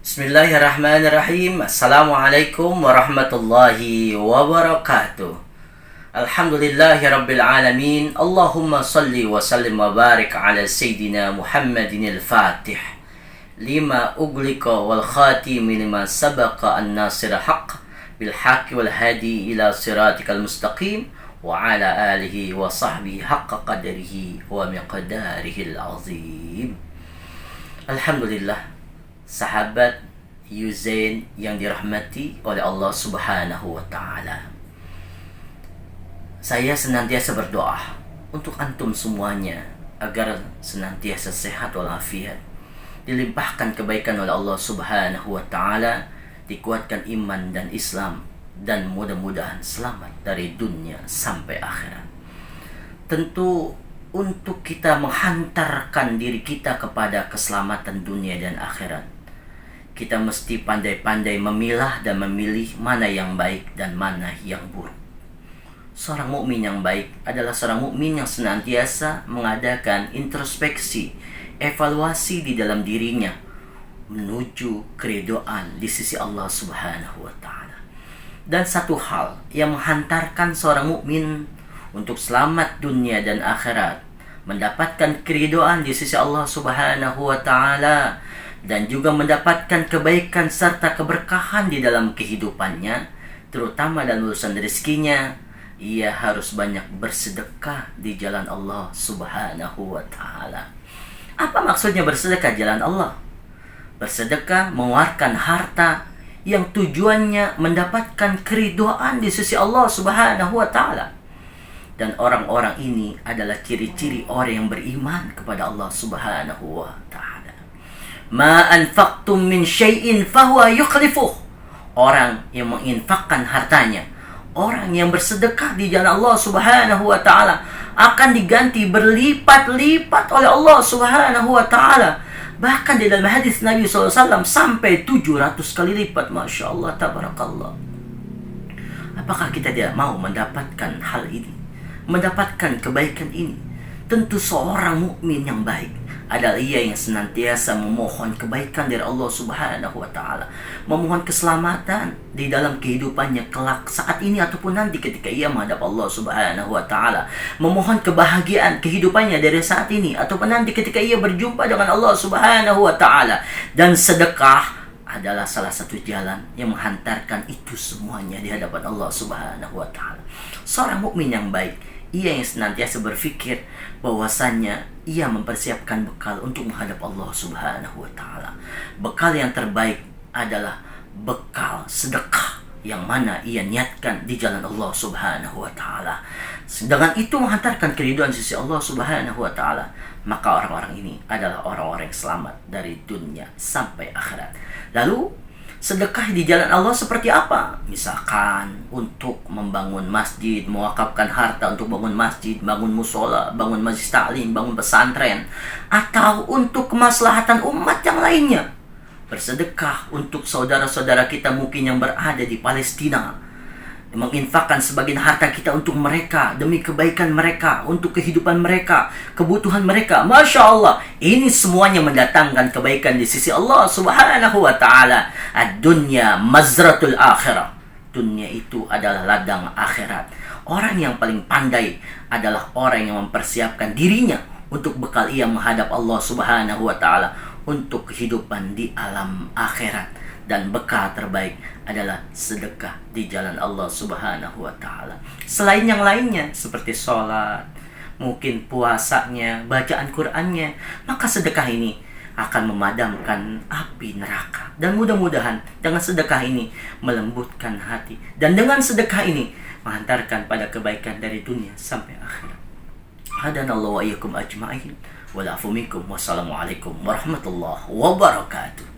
Bismillahirrahmanirrahim. Assalamualaikum warahmatullahi wabarakatuh. Alhamdulillahi rabbil alamin. Allahumma salli wa sallim wa barik ala Sayyidina Muhammadin al-Fatih lima uglika wal khatimi lima sabaqa an-nasir haqq bil haqqi wal hadi ila siratikal mustaqim wa ala alihi wa sahbihi haqqa qadarihi wa miqdarihi al-azim. Alhamdulillah, sahabat Yuzain yang dirahmati oleh Allah Subhanahu wa Ta'ala, saya senantiasa berdoa untuk antum semuanya agar senantiasa sehat walafiat, dilimpahkan kebaikan oleh Allah Subhanahu wa Ta'ala, dikuatkan iman dan Islam, dan mudah-mudahan selamat dari dunia sampai akhirat. Tentu untuk kita menghantarkan diri kita kepada keselamatan dunia dan akhirat, kita mesti pandai-pandai memilah dan memilih mana yang baik dan mana yang buruk. Seorang mukmin yang baik adalah seorang mukmin yang senantiasa mengadakan introspeksi, evaluasi di dalam dirinya menuju keridhaan di sisi Allah Subhanahu wa Ta'ala. Dan satu hal yang menghantarkan seorang mukmin untuk selamat dunia dan akhirat, mendapatkan keridhaan di sisi Allah Subhanahu wa Ta'ala, dan juga mendapatkan kebaikan serta keberkahan di dalam kehidupannya, terutama dalam urusan rezekinya, ia harus banyak bersedekah di jalan Allah Subhanahu wa Ta'ala. Apa maksudnya bersedekah di jalan Allah? Bersedekah mengeluarkan harta yang tujuannya mendapatkan keridhaan di sisi Allah Subhanahu wa Ta'ala. Dan orang-orang ini adalah ciri-ciri orang yang beriman kepada Allah Subhanahu wa Ta'ala. Ma anfaqtum min syai'in fahuwa yukhlifuh. Orang yang menginfakkan hartanya, orang yang bersedekah di jalan Allah Subhanahu wa Ta'ala, akan diganti berlipat-lipat oleh Allah Subhanahu wa Ta'ala. Bahkan di dalam hadis Nabi SAW sampai 700 kali lipat. Masya Allah, tabarakallah. Apakah kita tidak mau mendapatkan hal ini, mendapatkan kebaikan ini? Tentu seorang mukmin yang baik adalah ia yang senantiasa memohon kebaikan dari Allah Subhanahu wa Ta'ala, memohon keselamatan di dalam kehidupannya kelak saat ini ataupun nanti ketika ia menghadap Allah Subhanahu wa Ta'ala, memohon kebahagiaan kehidupannya dari saat ini ataupun nanti ketika ia berjumpa dengan Allah Subhanahu wa Ta'ala. Dan sedekah adalah salah satu jalan yang menghantarkan itu semuanya di hadapan Allah Subhanahu wa Ta'ala. Seorang mukmin yang baik, ia yang senantiasa berpikir bahwasannya ia mempersiapkan bekal untuk menghadap Allah Subhanahu wa Ta'ala. Bekal yang terbaik adalah bekal sedekah yang mana ia niatkan di jalan Allah Subhanahu wa Ta'ala. Dengan itu menghantarkan keridhaan sisi Allah Subhanahu wa Ta'ala, maka orang-orang ini adalah orang-orang yang selamat dari dunia sampai akhirat. Lalu sedekah di jalan Allah seperti apa? Misalkan untuk membangun masjid, mewakafkan harta untuk bangun masjid, bangun musola, bangun majlis taklim, bangun pesantren, atau untuk kemaslahatan umat yang lainnya. Bersedekah untuk saudara-saudara kita mungkin yang berada di Palestina, menginfakkan sebagian harta kita untuk mereka, demi kebaikan mereka, untuk kehidupan mereka, kebutuhan mereka. Masya Allah, ini semuanya mendatangkan kebaikan di sisi Allah Subhanahu wa Ta'ala. Ad-dunya mazratul akhirah. Dunia itu adalah ladang akhirat. Orang yang paling pandai adalah orang yang mempersiapkan dirinya untuk bekal ia menghadap Allah Subhanahu wa Ta'ala, untuk kehidupan di alam akhirat. Dan bekal terbaik adalah sedekah di jalan Allah Subhanahu wa Ta'ala. Selain yang lainnya seperti sholat, mungkin puasanya, bacaan Qur'annya, maka sedekah ini akan memadamkan api neraka. Dan mudah-mudahan dengan sedekah ini melembutkan hati, dan dengan sedekah ini menghantarkan pada kebaikan dari dunia sampai akhirat. Hadanallahu wa iyyakum ajma'in. Wal afu minkum. Wassalamualaikum warahmatullahi wabarakatuh.